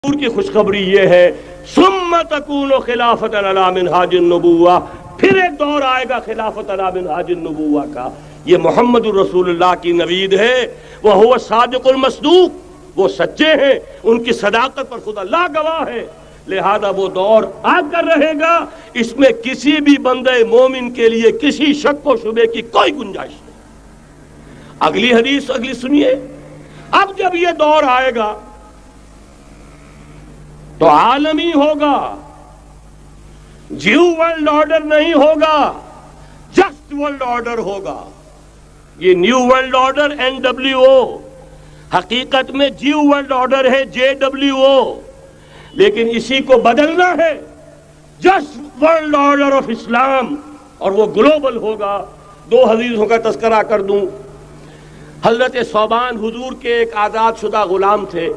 کی خوشخبری یہ ہے ثم تکون خلافت علی منہاج النبوہ، پھر ایک دور آئے گا خلافت علی منہاج النبوہ کا۔ یہ محمد الرسول اللہ کی نوید ہے، وہ صادق المصدوق، وہ سچے ہیں، ان کی صداقت پر خود اللہ گواہ ہے، لہذا وہ دور آ کر رہے گا، اس میں کسی بھی بندے مومن کے لیے کسی شک و شبے کی کوئی گنجائش نہیں۔ اگلی حدیث اگلی سنیے، اب جب یہ دور آئے گا تو عالمی ہوگا، جیو ورلڈ آرڈر نہیں ہوگا، جسٹ ورلڈ آرڈر ہوگا۔ یہ نیو ورلڈ آرڈر NWO، حقیقت میں جیو ورلڈ آرڈر ہے JWO، لیکن اسی کو بدلنا ہے جسٹ ورلڈ آرڈر آف اسلام، اور وہ گلوبل ہوگا۔ دو حدیثوں کا تذکرہ کر دوں۔ حضرت ثوبان حضور کے ایک آزاد شدہ غلام تھے،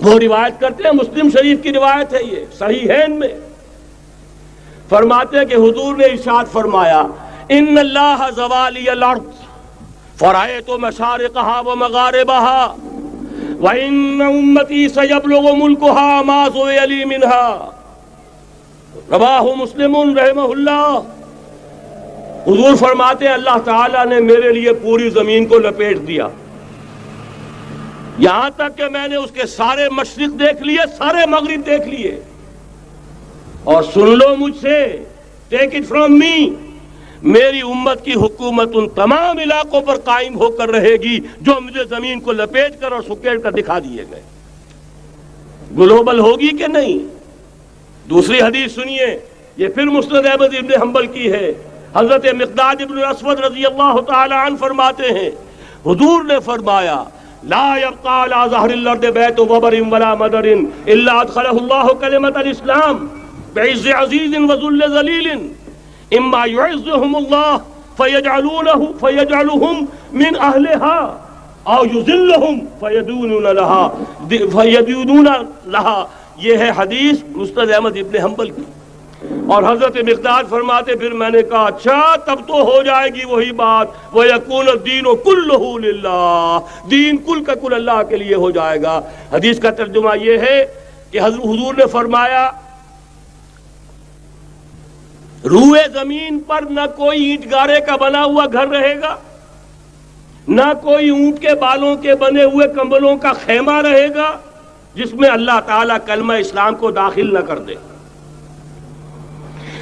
وہ روایت کرتے ہیں، مسلم شریف کی روایت ہے، یہ صحیحین میں فرماتے ہیں کہ حضور نے ارشاد فرمایا ان اللہ زوالی الارض فرأیت مشارقها ومغاربها وان امتی سیبلغ ملکها ما سئل لی منها، رواہ مسلم رحمہ اللہ۔ حضور فرماتے ہیں اللہ تعالیٰ نے میرے لیے پوری زمین کو لپیٹ دیا، یہاں تک کہ میں نے اس کے سارے مشرق دیکھ لیے، سارے مغرب دیکھ لیے، اور سن لو مجھ سے، ٹیک اٹ فرام می، میری امت کی حکومت ان تمام علاقوں پر قائم ہو کر رہے گی جو مجھے زمین کو لپیٹ کر اور سکیڑ کر دکھا دیے گئے۔ گلوبل ہوگی کہ نہیں؟ دوسری حدیث سنیے، یہ پھر مسند احمد ابن حنبل کی ہے۔ حضرت مقداد ابن الاسود رضی اللہ تعالی عنہ فرماتے ہیں حضور نے فرمایا لا يبقى على ظهر الارض بيت وبر ولا مدر الا ادخله الله كلمة الاسلام بعز عزيز وذل ذليل اما يعزهم الله فيجعلهم من اهلها او يذلهم فيدونون لها۔ یہ ہے حدیث مسند احمد ابن حنبل کی۔ اور حضرت مقداد فرماتے پھر میں نے کہا اچھا تب تو ہو جائے گی وہی بات وَيَكُونَ الدِّينُ كُلُّهُ لِلَّهِ، دین کل کا کل اللہ کے لیے ہو جائے گا۔ حدیث کا ترجمہ یہ ہے کہ حضور نے فرمایا روئے زمین پر نہ کوئی اینٹ گارے کا بنا ہوا گھر رہے گا، نہ کوئی اونٹ کے بالوں کے بنے ہوئے کمبلوں کا خیمہ رہے گا جس میں اللہ تعالیٰ کلمہ اسلام کو داخل نہ کر دے۔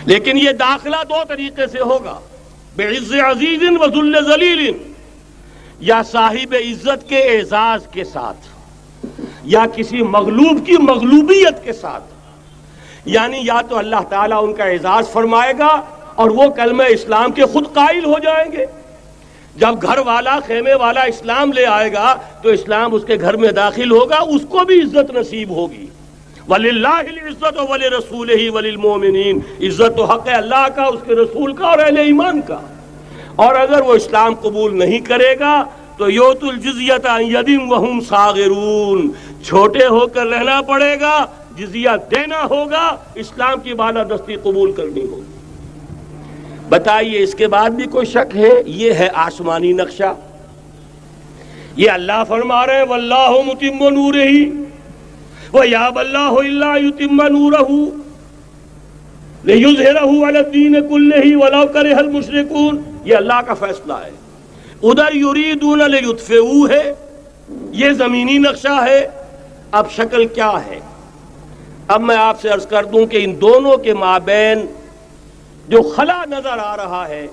لیکن یہ داخلہ دو طریقے سے ہوگا، بعز عزیز و ذل ذلیل، یا صاحب عزت کے اعزاز کے ساتھ یا کسی مغلوب کی مغلوبیت کے ساتھ، یعنی یا تو اللہ تعالیٰ ان کا اعزاز فرمائے گا اور وہ کلمہ اسلام کے خود قائل ہو جائیں گے۔ جب گھر والا خیمے والا اسلام لے آئے گا تو اسلام اس کے گھر میں داخل ہوگا، اس کو بھی عزت نصیب ہوگی۔ وَلِلَّهِ الْعِزَّةُ وَلِرَسُولِهِ وَلِلْمُؤْمِنِينَ، عزت تو حق ہے اللہ کا، اس کے رسول کا اور اہل ایمان کا۔ اور اگر وہ اسلام قبول نہیں کرے گا تو یؤتُ الْجِزْیَةَ عَنْ یَدٍ وَهُمْ صَاغِرُونَ، چھوٹے ہو کر رہنا پڑے گا، جزیہ دینا ہوگا، اسلام کی بالادستی قبول کرنی ہوگی۔ بتائیے اس کے بعد بھی کوئی شک ہے؟ یہ ہے آسمانی نقشہ۔ یہ اللہ فرما رہے ہیں وَاللَّهُ مُتِمُّ نُورِهِ وَيَأْبَى اللَّهُ إِلَّا يُتِمَّ نُورَهُ لِيُظْهِرَهُ عَلَى الدِّينِ كُلِّهِ وَلَوْ كَرِهَ الْمُشْرِكُونَ۔ یہ اللہ کا فیصلہ ہے۔ ادھر یریدون لیطفئوا ہے، یہ زمینی نقشہ ہے۔ اب شکل کیا ہے؟ اب میں آپ سے عرض کر دوں کہ ان دونوں کے مابین جو خلا نظر آ رہا ہے،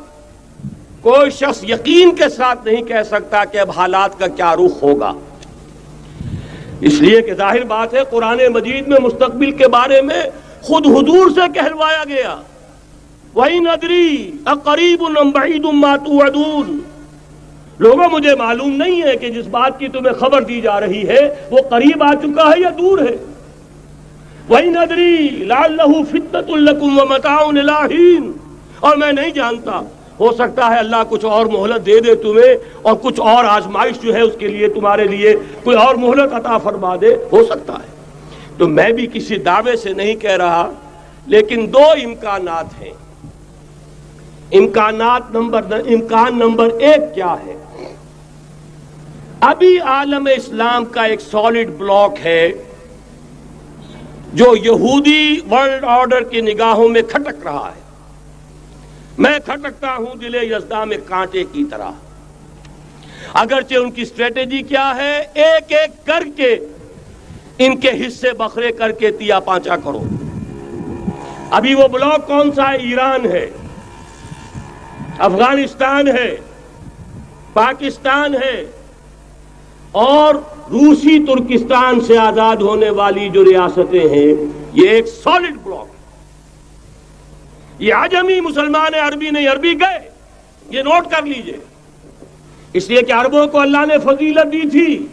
کوئی شخص یقین کے ساتھ نہیں کہہ سکتا کہ اب حالات کا کیا رخ ہوگا، اس لیے کہ ظاہر بات ہے قرآن مجید میں مستقبل کے بارے میں خود حضور سے کہلوایا گیا وَإِنْ أَدْرِي أَقَرِيبٌ أَمْ بَعِيدٌ مَا تُوعَدُونَ۔ لوگوں مجھے معلوم نہیں ہے کہ جس بات کی تمہیں خبر دی جا رہی ہے وہ قریب آ چکا ہے یا دور ہے۔ وَإِنْ أَدْرِي لَعَلَّهُ فِتْنَةٌ لَكُمْ وَمَتَاعٌ إِلَىٰ حِينٍ، اور میں نہیں جانتا، ہو سکتا ہے اللہ کچھ اور مہلت دے دے تمہیں، اور کچھ اور آزمائش جو ہے اس کے لیے تمہارے لیے کوئی اور مہلت عطا فرما دے، ہو سکتا ہے۔ تو میں بھی کسی دعوے سے نہیں کہہ رہا، لیکن دو امکانات ہیں۔ امکان نمبر ایک کیا ہے؟ ابھی عالم اسلام کا ایک سالڈ بلاک ہے جو یہودی ورلڈ آرڈر کی نگاہوں میں کھٹک رہا ہے، میں کھٹکتا ہوں دل یزداں میں کانٹے کی طرح۔ اگرچہ ان کی اسٹریٹجی کیا ہے، ایک ایک کر کے ان کے حصے بکھرے کر کے تیا پانچا کرو۔ ابھی وہ بلاک کون سا ہے؟ ایران ہے، افغانستان ہے، پاکستان ہے، اور روسی ترکستان سے آزاد ہونے والی جو ریاستیں ہیں، یہ ایک سالڈ بلاک ہے۔ یہ عجمی مسلمان عربی نہیں، عربی گئے، یہ نوٹ کر لیجئے، اس لیے کہ عربوں کو اللہ نے فضیلت دی تھی،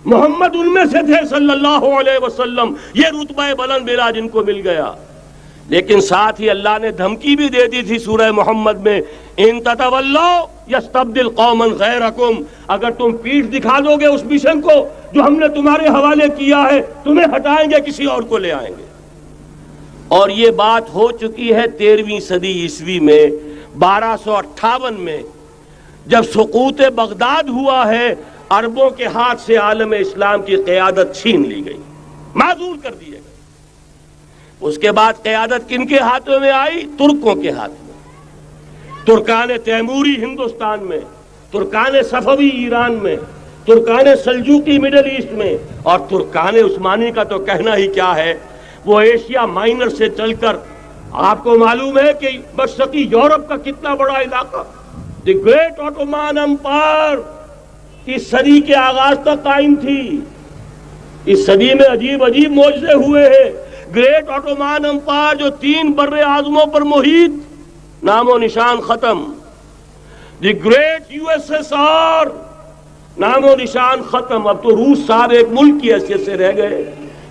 محمد ان میں سے تھے صلی اللہ علیہ وسلم، یہ رتبہ بلند ملا جن کو مل گیا۔ لیکن ساتھ ہی اللہ نے دھمکی بھی دے دی تھی سورہ محمد میں، ان تتولوا یستبدل قوما غیرکم، اگر تم پیٹھ دکھا دو گے اس مشن کو جو ہم نے تمہارے حوالے کیا ہے، تمہیں ہٹائیں گے، کسی اور کو لے آئیں گے۔ اور یہ بات ہو چکی ہے 13ویں صدی عیسوی میں، 1258 میں جب سقوط بغداد ہوا ہے، عربوں کے ہاتھ سے عالم اسلام کی قیادت چھین لی گئی، معزول کر دیے گئے۔ اس کے بعد قیادت کن کے ہاتھوں میں آئی؟ ترکوں کے ہاتھ میں۔ ترکان تیموری ہندوستان میں، ترکان صفوی ایران میں، ترکان سلجوقی مڈل ایسٹ میں، اور ترکان عثمانی کا تو کہنا ہی کیا ہے، وہ ایشیا مائنر سے چل کر آپ کو معلوم ہے کہ مشرقی یورپ کا کتنا بڑا علاقہ، دی گریٹ آٹومان امپائر اس صدی کے آغاز تک قائم تھی۔ اس صدی میں عجیب عجیب معجزے ہوئے ہیں۔ گریٹ آٹومان امپائر جو 3 بر اعظموں پر محیط، نام و نشان ختم۔ The great U S S R, نام و نشان ختم۔ اب تو روس صاحب ایک ملک کی حیثیت سے رہ گئے۔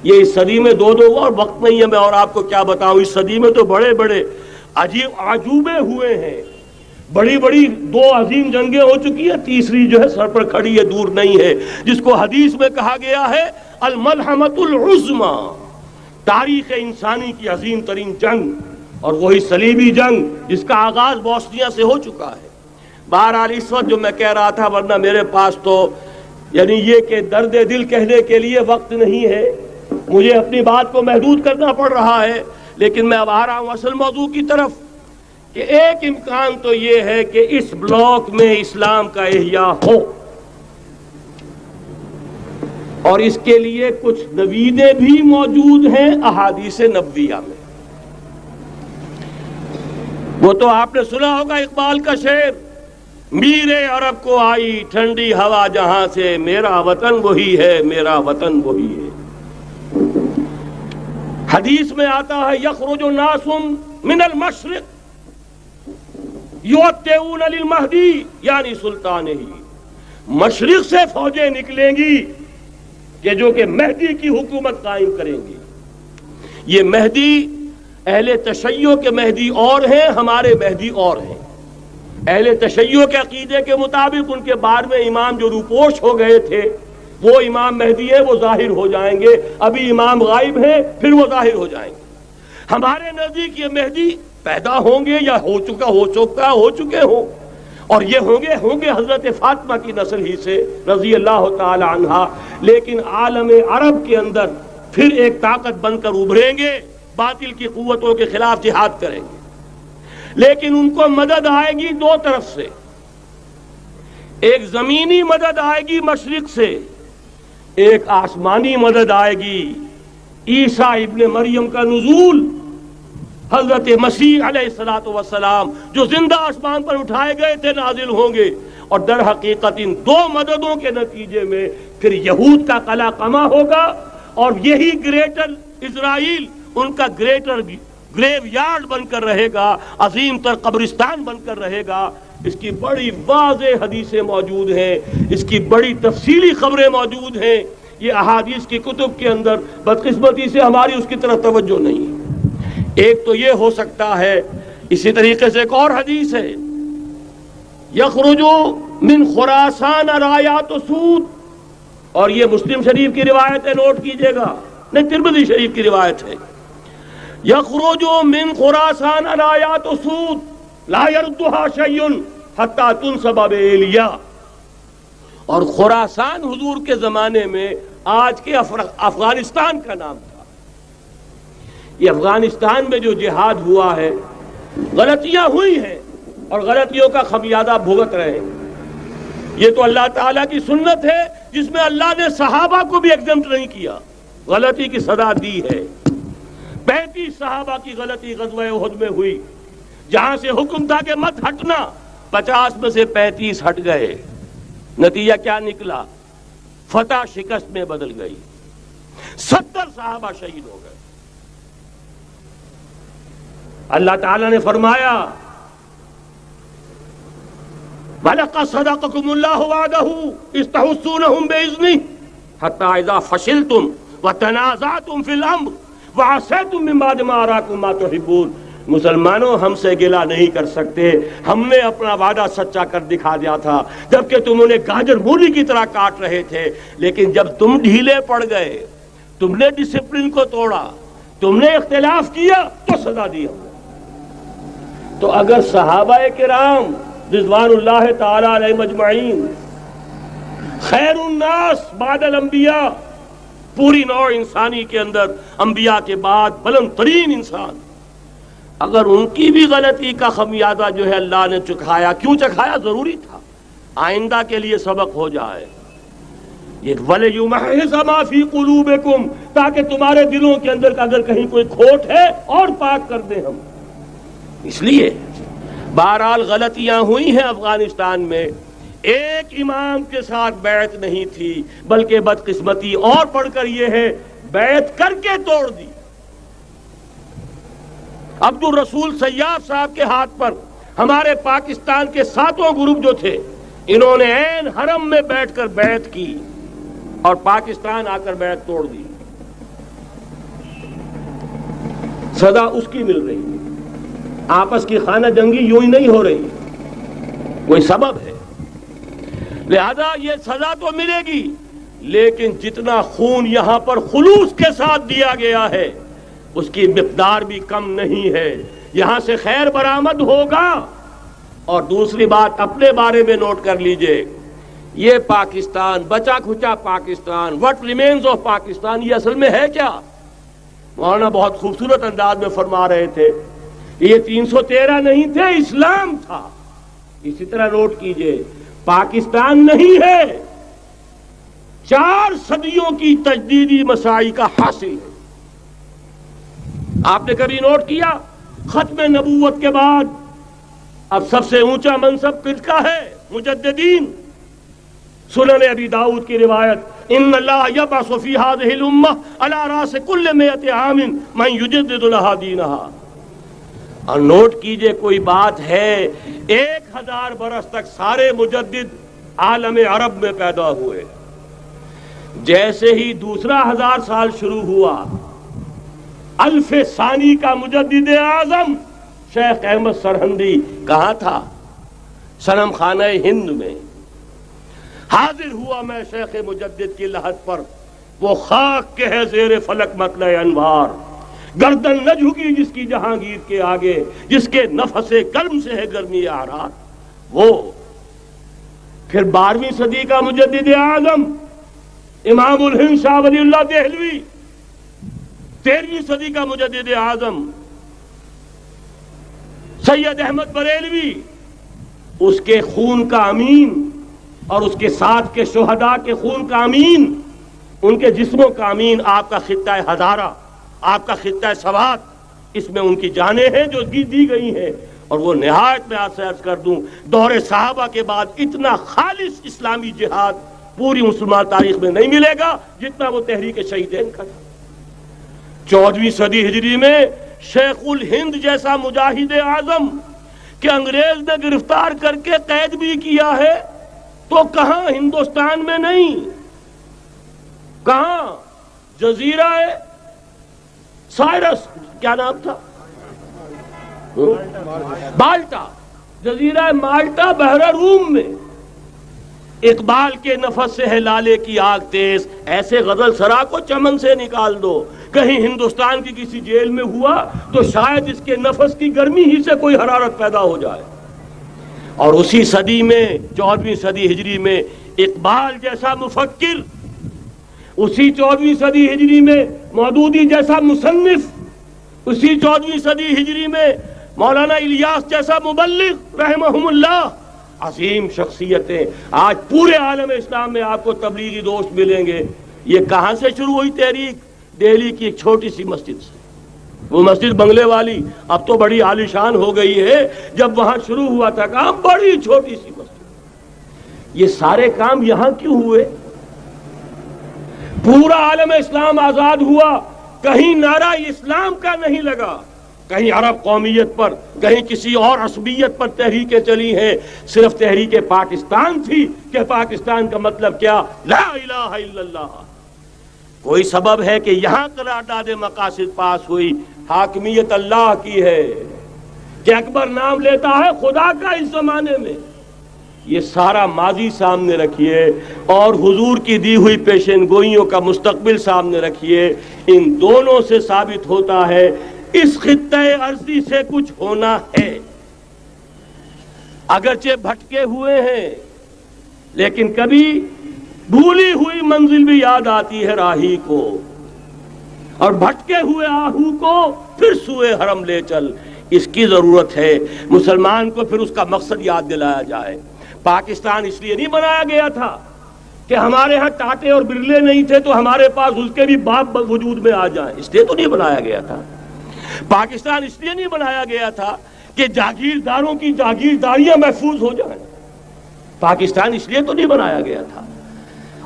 یہ اس صدی میں دو اور وقت نہیں ہے میں اور آپ کو کیا بتاؤں، اس صدی میں تو بڑے بڑے عجیب عجوبے ہوئے ہیں، بڑی بڑی 2 عظیم جنگیں ہو چکی ہیں، تیسری جو ہے سر پر کھڑی ہے، دور نہیں ہے، جس کو حدیث میں کہا گیا ہے الملحمۃ العظمی، تاریخ انسانی کی عظیم ترین جنگ، اور وہی صلیبی جنگ جس کا آغاز بوسنیا سے ہو چکا ہے۔ بہرحال اس وقت جو میں کہہ رہا تھا، ورنہ میرے پاس تو یعنی یہ کہ درد دل کہنے کے لیے وقت نہیں ہے، مجھے اپنی بات کو محدود کرنا پڑ رہا ہے، لیکن میں اب آ رہا ہوں اصل موضوع کی طرف، کہ ایک امکان تو یہ ہے کہ اس بلاک میں اسلام کا احیاء ہو، اور اس کے لیے کچھ نویدیں بھی موجود ہیں احادیث نبویہ میں۔ وہ تو آپ نے سنا ہوگا اقبال کا شعر، میرے عرب کو آئی ٹھنڈی ہوا جہاں سے، میرا وطن وہی ہے، میرا وطن وہی ہے۔ حدیث میں آتا ہے یخرج الناس من المشرق یؤتون للمہدی یعنی سلطانہ، مشرق سے فوجیں نکلیں گی کہ جو کہ مہدی کی حکومت قائم کریں گی۔ یہ مہدی اہل تشیع کے مہدی اور ہیں، ہمارے مہدی اور ہیں۔ اہل تشیع کے عقیدے کے مطابق ان کے بعد میں امام جو روپوش ہو گئے تھے وہ امام مہدی ہیں، وہ ظاہر ہو جائیں گے، ابھی امام غائب ہیں، پھر وہ ظاہر ہو جائیں گے۔ ہمارے نزدیک یہ مہدی پیدا ہوں گے یا ہو چکے ہوں، اور یہ ہوں گے حضرت فاطمہ کی نسل ہی سے رضی اللہ تعالی عنہا، لیکن عالم عرب کے اندر پھر ایک طاقت بن کر ابھریں گے، باطل کی قوتوں کے خلاف جہاد کریں گے، لیکن ان کو مدد آئے گی 2 طرف سے۔ ایک زمینی مدد آئے گی مشرق سے، ایک آسمانی مدد آئے گی، عیسیٰ ابن مریم کا نزول، حضرت مسیح علیہ السلام جو زندہ آسمان پر اٹھائے گئے تھے نازل ہوں گے، اور در حقیقت ان 2 مددوں کے نتیجے میں پھر یہود کا قلع قمع ہوگا، اور یہی گریٹر اسرائیل ان کا گریٹر گریو یارڈ بن کر رہے گا، عظیم تر قبرستان بن کر رہے گا۔ اس کی بڑی واضح حدیثیں موجود ہیں، اس کی بڑی تفصیلی خبریں موجود ہیں، یہ احادیث کی کتب کے اندر، بدقسمتی سے ہماری اس کی طرف توجہ نہیں ہے۔ ایک تو یہ ہو سکتا ہے، اسی طریقے سے ایک اور حدیث ہے، یخرج من خراسان رایات سود، اور یہ مسلم شریف کی روایت ہے، نوٹ کیجئے گا، نہیں ترمذی شریف کی روایت ہے، یخرج من خراسان رایات سود لا يردها شيء حتى تنصب بإيلیا، اور خراسان حضور کے زمانے میں آج کے افغانستان کا نام تھا، یہ افغانستان میں جو جہاد ہوا ہے، غلطیاں ہوئی ہیں اور غلطیوں کا خمیازہ بھگت رہے ہیں۔ یہ تو اللہ تعالیٰ کی سنت ہے جس میں اللہ نے صحابہ کو بھی ایگزمپٹ نہیں کیا، غلطی کی سزا دی ہے۔ 35 صحابہ کی غلطی غزوہ احد میں ہوئی، جہاں سے حکم تھا کہ مت ہٹنا، 50 میں سے 35 ہٹ گئے۔ نتیجہ کیا نکلا؟ فتح شکست میں بدل گئی، 70 صحابہ شہید ہو گئے۔ اللہ تعالیٰ نے فرمایا وَلَقَدْ صَدَقَكُمُ اللَّهُ وَعْدَهُ إِذْ تَحُسُّونَهُم بِإِذْنِهِ حَتَّىٰ إِذَا فَشِلْتُمْ وَتَنَازَعْتُمْ فِي الْأَمْرِ وَعَصَيْتُم مِّن بَعْدِ مَا أَرَاكُم مَّا تُحِبُّونَ۔ مسلمانوں، ہم سے گلہ نہیں کر سکتے، ہم نے اپنا وعدہ سچا کر دکھا دیا تھا جبکہ تم انہیں گاجر مولی کی طرح کاٹ رہے تھے، لیکن جب تم ڈھیلے پڑ گئے، تم نے ڈسپلن کو توڑا، تم نے اختلاف کیا تو سزا دی ہم نے۔ تو اگر صحابہ کرام رضوان اللہ تعالی علیہ مجمعین خیر الناس بعد الانبیاء، پوری نوع انسانی کے اندر انبیاء کے بعد بلند ترین انسان، اگر ان کی بھی غلطی کا خمیازہ جو ہے اللہ نے چکھایا، کیوں چکھایا؟ ضروری تھا، آئندہ کے لیے سبق ہو جائے۔ یہ وَلِيُمَحِّصَ مَا فِي قُلُوبِكُمْ، تاکہ تمہارے دلوں کے اندر اگر کہیں کوئی کھوٹ ہے اور پاک کر دیں ہم۔ اس لیے بہرحال غلطیاں ہوئی ہیں افغانستان میں، ایک امام کے ساتھ بیعت نہیں تھی، بلکہ بدقسمتی اور پڑھ کر یہ ہے بیعت کر کے توڑ دی۔ عبد الرسول سیاف صاحب کے ہاتھ پر ہمارے پاکستان کے 7 گروپ جو تھے، انہوں نے عین حرم میں بیٹھ کر بیعت کی اور پاکستان آ کر بیعت توڑ دی۔ سزا اس کی مل رہی ہے، آپس کی خانہ جنگی یوں ہی نہیں ہو رہی، کوئی سبب ہے، لہذا یہ سزا تو ملے گی، لیکن جتنا خون یہاں پر خلوص کے ساتھ دیا گیا ہے اس کی مقدار بھی کم نہیں ہے، یہاں سے خیر برآمد ہوگا۔ اور دوسری بات اپنے بارے میں نوٹ کر لیجئے، یہ پاکستان، بچا کھچا Pakistan, what remains of Pakistan, یہ اصل میں ہے کیا؟ مولانا بہت خوبصورت انداز میں فرما رہے تھے، یہ 313 نہیں تھے، اسلام تھا۔ اسی طرح نوٹ کیجئے، پاکستان نہیں ہے، 4 صدیوں کی تجدیدی مساعی کا حاصل ہے۔ آپ نے کبھی نوٹ کیا ختم نبوت کے بعد اب سب سے اونچا منصب کس کا ہے؟ مجددین۔ سنن ابی داؤد کی روایت، ان اللہ یبعث فی هذه الامہ علی راس کل 100 عام من یجدد لها دینہا۔ اور نوٹ کیجئے، کوئی بات ہے 1000 برس تک سارے مجدد عالم عرب میں پیدا ہوئے، جیسے ہی دوسرا 1000 سال شروع ہوا، الف ثانی کا مجدد اعظم شیخ احمد سرہندی کہاں تھا؟ صنم خانہ ہند میں حاضر ہوا۔ میں شیخ مجدد کی لحد پر، وہ خاک کے ہے زیر فلک مطلع انوار، گردن نہ جھکی جس کی جہانگیر کے آگے، جس کے نفس گرم سے ہے گرمی اعراض۔ وہ پھر 12ویں صدی کا مجدد اعظم امام الہند شاہ ولی اللہ دہلوی، 13ویں صدی کا مجدد اعظم سید احمد بریلوی، اس کے خون کا امین اور اس کے ساتھ کے شہداء کے خون کا امین، ان کے جسموں کا امین آپ کا خطہ ہزارہ، آپ کا خطہ سوات، اس میں ان کی جانیں ہیں جو دی گئی ہیں۔ اور وہ نہایت میں آپ سے عرض کر دوں، دور صحابہ کے بعد اتنا خالص اسلامی جہاد پوری مسلمان تاریخ میں نہیں ملے گا جتنا وہ تحریک شہیدین کا تھا۔ 14ویں صدی ہجری میں شیخ الہند جیسا مجاہد اعظم کہ انگریز نے گرفتار کر کے قید بھی کیا ہے، تو کہاں؟ ہندوستان میں نہیں، کہاں؟ جزیرہ سائرس، کیا نام تھا؟ مالٹا، جزیرہ مالٹا بحر روم میں۔ اقبال کے نفس سے ہے لالے کی آگ تیز، ایسے غزل سرا کو چمن سے نکال دو۔ کہیں ہندوستان کی کسی جیل میں ہوا تو شاید اس کے نفس کی گرمی ہی سے کوئی حرارت پیدا ہو جائے۔ اور اسی صدی میں 14ویں صدی ہجری میں اقبال جیسا مفکر، اسی 14ویں صدی ہجری میں مودودی جیسا مصنف، اسی 14ویں صدی ہجری میں مولانا الیاس جیسا مبلغ رحمہم اللہ، عظیم شخصیتیں، آج پورے عالم اسلام میں آپ کو تبلیغی دوست ملیں گے۔ یہ کہاں سے شروع ہوئی تحریک؟ دہلی کی ایک چھوٹی سی مسجد سے، وہ مسجد بنگلے والی اب تو بڑی عالیشان ہو گئی ہے، جب وہاں شروع ہوا تھا کام بڑی چھوٹی سی مسجد۔ یہ سارے کام یہاں کیوں ہوئے؟ پورا عالم اسلام آزاد ہوا، کہیں نعرہ اسلام کا نہیں لگا، کہیں عرب قومیت پر، کہیں کسی اور عصبیت پر تحریکیں چلی ہیں، صرف تحریک پاکستان تھی کہ پاکستان کا مطلب کیا؟ لا الہ الا اللہ۔ کوئی سبب ہے کہ یہاں قرارداد مقاصد پاس ہوئی، حاکمیت اللہ کی ہے، کہ اکبر نام لیتا ہے خدا کا اس زمانے میں۔ یہ سارا ماضی سامنے رکھیے اور حضور کی دی ہوئی پیشین گوئیوں کا مستقبل سامنے رکھیے، ان دونوں سے ثابت ہوتا ہے اس خطہ ارضی سے کچھ ہونا ہے۔ اگرچہ بھٹکے ہوئے ہیں لیکن کبھی بھولی ہوئی منزل بھی یاد آتی ہے راہی کو، اور بھٹکے ہوئے آہو کو پھر سوئے حرم لے چل، اس کی ضرورت ہے۔ مسلمان کو پھر اس کا مقصد یاد دلایا جائے۔ پاکستان اس لیے نہیں بنایا گیا تھا کہ ہمارے ہاں ٹاٹے اور برلے نہیں تھے تو ہمارے پاس اس کے بھی باپ وجود میں آ جائیں، اس لیے تو نہیں بنایا گیا تھا۔ پاکستان اس لیے نہیں بنایا گیا تھا کہ جاگیرداروں کی جاگیرداریاں محفوظ ہو جائیں، پاکستان اس لیے تو نہیں بنایا گیا تھا۔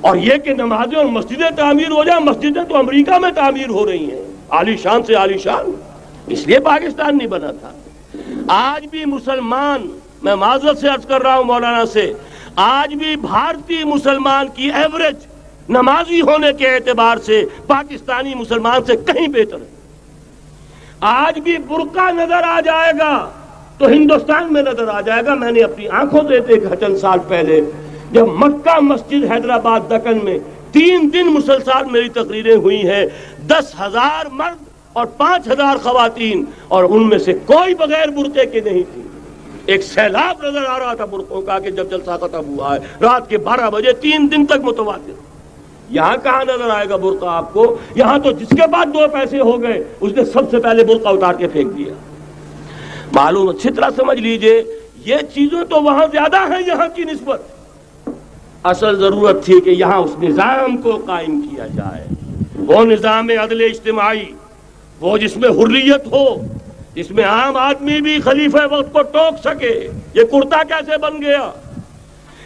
اور یہ کہ نمازیں اور مسجدیں تعمیر ہو جائیں، مسجدیں تو امریکہ میں تعمیر ہو رہی ہیں، عالی شان سے عالی شان، اس لیے پاکستان نہیں بنا تھا۔ آج بھی مسلمان، میں معذرت سے عرض کر رہا ہوں مولانا سے، آج بھی بھارتی مسلمان کی ایوریج نمازی ہونے کے اعتبار سے پاکستانی مسلمان سے کہیں بہتر ہے۔ آج بھی برقع نظر آ جائے گا تو ہندوستان میں نظر آ جائے گا۔ میں نے اپنی آنکھوں سے دیکھا چند سال پہلے، جب مکہ مسجد حیدرآباد دکن میں 3 دن مسلسل میری تقریریں ہوئی ہیں، 10,000 مرد اور 5,000 خواتین، اور ان میں سے کوئی بغیر برقعے کے نہیں تھی۔ ایک سیلاب نظر آ رہا تھا برقعوں کا کہ جب جلسہ ختم ہوا ہے رات کے 12 بجے 3 دن تک متواتر۔ یہاں کہاں نظر آئے گا برقع آپ کو؟ یہاں تو جس کے بعد 2 پیسے ہو گئے اس نے سب سے پہلے برقع اتار کے پھینک دیا۔ معلوم اچھی طرح سمجھ لیجئے، یہ چیزیں تو وہاں زیادہ ہیں یہاں کی نسبت۔ اصل ضرورت تھی کہ یہاں اس نظام کو قائم کیا جائے، وہ نظام عدل اجتماعی، وہ جس میں حریت ہو، جس میں عام آدمی بھی خلیفہ وقت کو ٹوک سکے۔ یہ کرتا کیسے بن گیا؟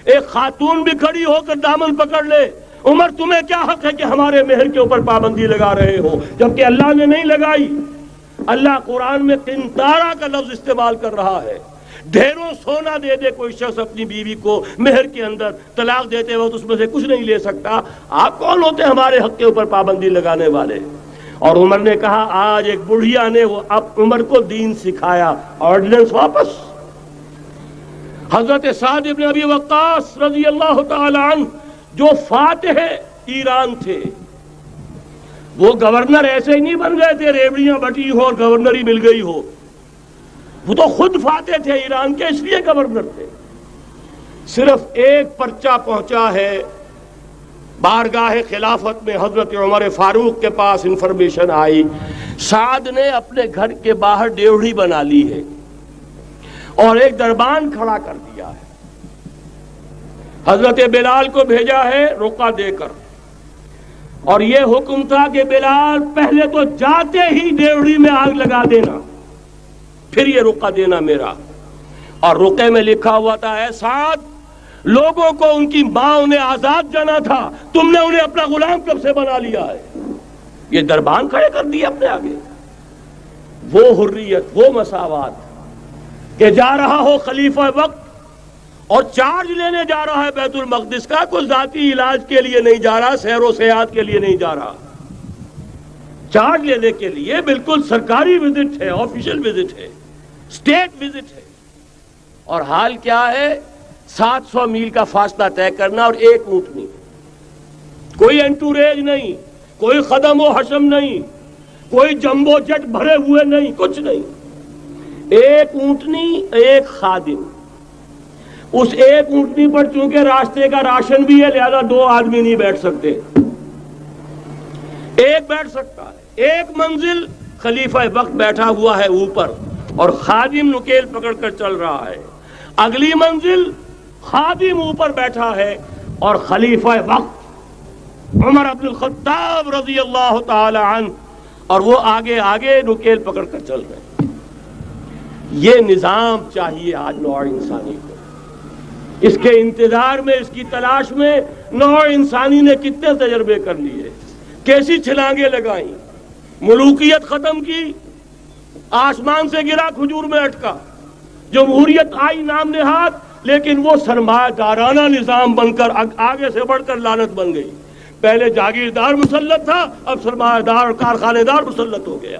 ایک خاتون بھی کھڑی ہو کر دامن پکڑ لے، عمر تمہیں کیا حق ہے کہ ہمارے مہر کے اوپر پابندی لگا رہے ہو، جبکہ اللہ نے نہیں لگائی۔ اللہ قرآن میں قنطارہ کا لفظ استعمال کر رہا ہے۔ ڈھیروں سونا دے دے کوئی شخص اپنی بیوی کو مہر کے اندر، طلاق دیتے وقت اس میں سے کچھ نہیں لے سکتا، آپ کون ہوتے ہیں ہمارے حق کے اوپر پابندی لگانے والے؟ اور عمر نے کہا، آج ایک بڑھیا نے وہ اب عمر کو دین سکھایا، آرڈیننس واپس۔ حضرت سعد بن ابی وقاص رضی اللہ تعالی عنہ جو فاتح ایران تھے، وہ گورنر ایسے ہی نہیں بن گئے تھے ریوڑیاں بٹی ہو اور گورنر ہی مل گئی ہو، وہ تو خود فاتح تھے ایران کے، اس لیے گورنر تھے۔ صرف ایک پرچہ پہنچا ہے بارگاہ خلافت میں، حضرت عمر فاروق کے پاس انفارمیشن آئی، سعد نے اپنے گھر کے باہر ڈیوڑی بنا لی ہے اور ایک دربان کھڑا کر دیا ہے، حضرت بلال کو بھیجا ہے رقعہ دے کر، اور یہ حکم تھا کہ بلال پہلے تو جاتے ہی ڈیوڑی میں آگ لگا دینا، پھر یہ رقعہ دینا میرا۔ اور رقعے میں لکھا ہوا تھا، اے سعد، لوگوں کو ان کی ماں نے آزاد جانا تھا، تم نے انہیں اپنا غلام کب سے بنا لیا ہے؟ یہ دربان کھڑے کر دیے اپنے آگے۔ وہ حریت، وہ مساوات کہ جا رہا ہو خلیفہ وقت اور چارج لینے جا رہا ہے بیت المقدس کا، کوئی ذاتی علاج کے لیے نہیں جا رہا، سیر و سیاحت کے لیے نہیں جا رہا، چارج لینے کے لیے بالکل سرکاری وزٹ ہے، آفیشل وزٹ ہے، اسٹیٹ وزٹ ہے۔ اور حال کیا ہے؟ 700 میل کا فاصلہ طے کرنا اور ایک اونٹنی، کوئی انٹوریج نہیں، کوئی خدم و حشم نہیں، کوئی جمبو جٹ بھرے ہوئے نہیں، کچھ نہیں، ایک اونٹنی ایک خادم۔ اس ایک اونٹنی پر چونکہ راستے کا راشن بھی ہے لہذا 2 آدمی نہیں بیٹھ سکتے، ایک بیٹھ سکتا ہے، ایک منزل خلیفہ وقت بیٹھا ہوا ہے اوپر اور خادم نکیل پکڑ کر چل رہا ہے. اگلی منزل خادم اوپر بیٹھا ہے اور خلیفہ وقت عمر بن الخطاب رضی اللہ تعالی عنہ اور وہ آگے آگے نکیل پکڑ کر چل رہے ہیں. یہ نظام چاہیے آج نوع انسانی کو. اس کے انتظار میں، اس کی تلاش میں نوع انسانی نے کتنے تجربے کر لیے، کیسی چھلانگیں لگائیں، ملوکیت ختم کی، آسمان سے گرا کھجور میں اٹکا، جمہوریت آئی نام نہاد، لیکن وہ سرمایہ دارانہ نظام بن کر آگے سے بڑھ کر لعنت بن گئی. پہلے جاگیردار مسلط تھا، اب سرمایہ دار اور کارخانے دار مسلط ہو گیا.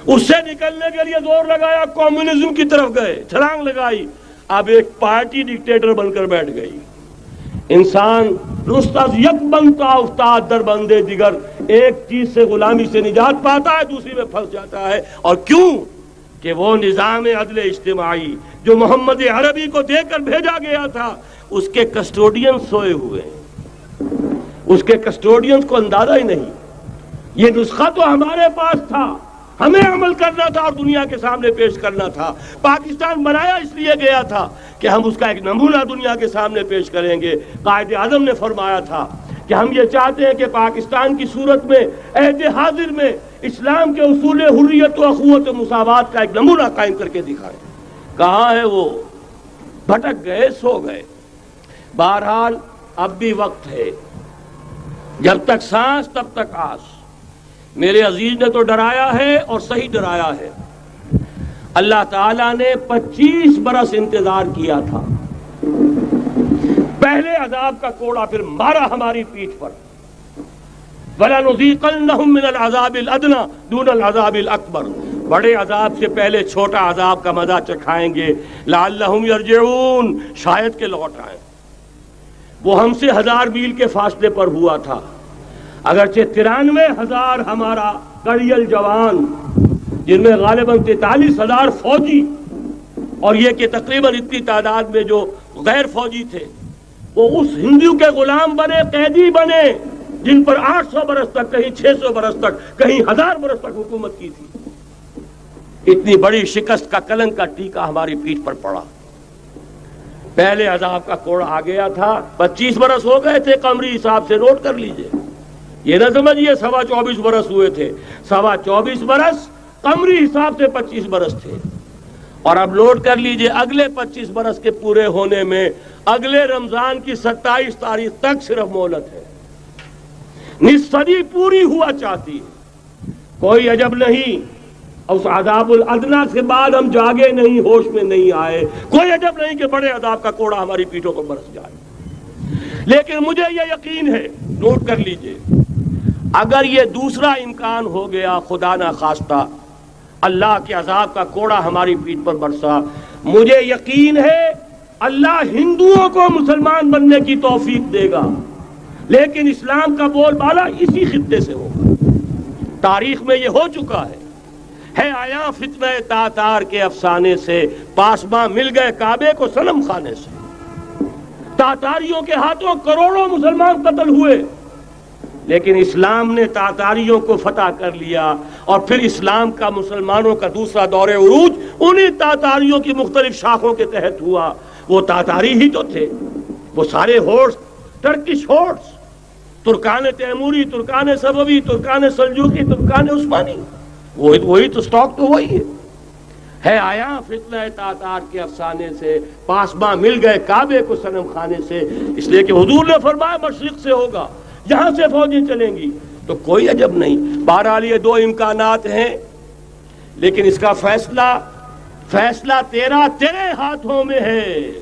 اس سے نکلنے کے لیے زور لگایا، کمیونزم کی طرف گئے، چھلانگ لگائی، اب ایک پارٹی ڈکٹیٹر بن کر بیٹھ گئی. انسان رست از یک بنتا افتاد در بندے دیگر، ایک چیز سے غلامی سے نجات پاتا ہے، دوسری میں پھنس جاتا ہے. اور کیوں؟ کہ وہ نظام عدل اجتماعی جو محمد عربی کو دے کر بھیجا گیا تھا، اس کے کسٹوڈین سوئے ہوئے ہیں. اس کے کسٹوڈینز کو اندازہ ہی نہیں. یہ نسخہ تو ہمارے پاس تھا، ہمیں عمل کرنا تھا اور دنیا کے سامنے پیش کرنا تھا. پاکستان بنایا اس لیے گیا تھا کہ ہم اس کا ایک نمونہ دنیا کے سامنے پیش کریں گے. قائد اعظم نے فرمایا تھا کہ ہم یہ چاہتے ہیں کہ پاکستان کی صورت میں عہد حاضر میں اسلام کے اصول حریت و اخوت و مساوات کا ایک نمونہ قائم کر کے دکھائیں. کہاں ہے وہ؟ بھٹک گئے، سو گئے. بہرحال اب بھی وقت ہے، جب تک سانس تب تک آس. میرے عزیز نے تو ڈرایا ہے اور صحیح ڈرایا ہے. اللہ تعالیٰ نے 25 برس انتظار کیا تھا. پہلے عذاب کا کوڑا پھر مارا ہماری پیٹھ پر. وَلَنُذِيقَنَّهُم مِّنَ الْعَذَابِ الْأَدْنَىٰ دُونَ الْعَذَابِ الْأَكْبَرِ، بڑے عذاب سے پہلے چھوٹا عذاب کا مزہ چکھائیں گے. لَعَلَّهُمْ يَرْجِعُونَ، شاید کہ لوٹ آئیں. وہ ہم سے 1000 میل کے فاصلے پر ہوا تھا، اگرچہ 93,000 ہمارا کڑیل جوان، جن میں غالباً 43,000 فوجی اور یہ کہ تقریباً اتنی تعداد میں جو غیر فوجی تھے، وہ اس ہندو کے غلام بنے، قیدی بنے جن پر 800 برس تک، کہیں 600 برس تک، کہیں 1000 برس تک حکومت کی تھی. اتنی بڑی شکست کا کلنک کا ٹیکا ہماری پیٹھ پر پڑا. پہلے عذاب کا کوڑا آ گیا تھا. 25 برس ہو گئے تھے قمری حساب سے، نوٹ کر لیجئے. یہ نہ سمجھیے 24.25 برس ہوئے تھے، 24.25 برس قمری حساب سے 25 برس تھے. اور اب نوٹ کر لیجئے اگلے 25 برس کے پورے ہونے میں اگلے رمضان کی 27 تاریخ تک صرف مہلت ہے. نصف صدی پوری ہوا چاہتی ہے. کوئی عجب نہیں اس عذاب الادنا کے بعد ہم جاگے نہیں، ہوش میں نہیں آئے. کوئی عجب نہیں کہ بڑے عذاب کا کوڑا ہماری پیٹھوں پر برس جائے. لیکن مجھے یہ یقین ہے، نوٹ کر لیجئے، اگر یہ دوسرا امکان ہو گیا، خدا نہ خواستہ اللہ کے عذاب کا کوڑا ہماری پیٹھ پر برسا، مجھے یقین ہے اللہ ہندوؤں کو مسلمان بننے کی توفیق دے گا. لیکن اسلام کا بول بالا اسی خطے سے ہوگا. تاریخ میں یہ ہو چکا ہے آیا فتنہ تاتار کے افسانے سے، پاسباں مل گئے کعبے کو صنم خانے سے. تاتاریوں کے ہاتھوں کروڑوں مسلمان قتل ہوئے، لیکن اسلام نے تاتاریوں کو فتح کر لیا. اور پھر اسلام کا مسلمانوں کا دوسرا دور عروج انہی تاتاریوں کی مختلف شاخوں کے تحت ہوا. وہ تاتاری ہی تو تھے، وہ سارے ہورس، ٹرکش ہورس، ترکان تیموری، ترکان صفوی، ترکان سلجوقی، ترکان عثمانی، وہی تو سٹاک تو وہی ہے آیا فتنہ تاتار کے افسانے سے، پاسباں مل گئے کعبے کو صنم خانے سے. اس لیے کہ حضور نے فرمایا مشرق سے ہوگا، یہاں سے فوجیں چلیں گی، تو کوئی عجب نہیں. بہرحال یہ دو امکانات ہیں، لیکن اس کا فیصلہ تیرے ہاتھوں میں ہے،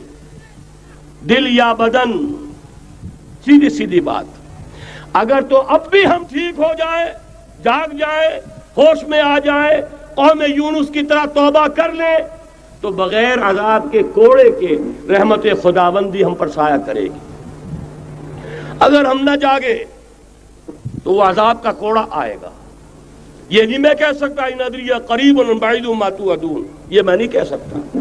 دل یا بدن. سیدھی بات. اگر تو اب بھی ہم ٹھیک ہو جائیں، جاگ جائیں، ہوش میں آ جائیں، قوم یونس کی طرح توبہ کر لیں، تو بغیر عذاب کے کوڑے کے رحمت خداوندی ہم پر سایہ کرے گی. اگر ہم نہ جاگے تو وہ عذاب کا کوڑا آئے گا. یہ نہیں میں کہہ سکتا ان ادری قریب بعید ما توعدون، یہ میں نہیں کہہ سکتا،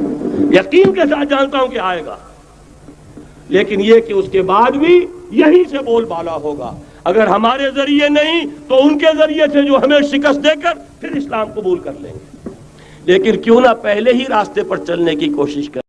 یقین کے ساتھ جانتا ہوں کہ آئے گا. لیکن یہ کہ اس کے بعد بھی یہیں سے بول بالا ہوگا. اگر ہمارے ذریعے نہیں تو ان کے ذریعے سے جو ہمیں شکست دے کر پھر اسلام قبول کر لیں گے، لیکن کیوں نہ پہلے ہی راستے پر چلنے کی کوشش کریں۔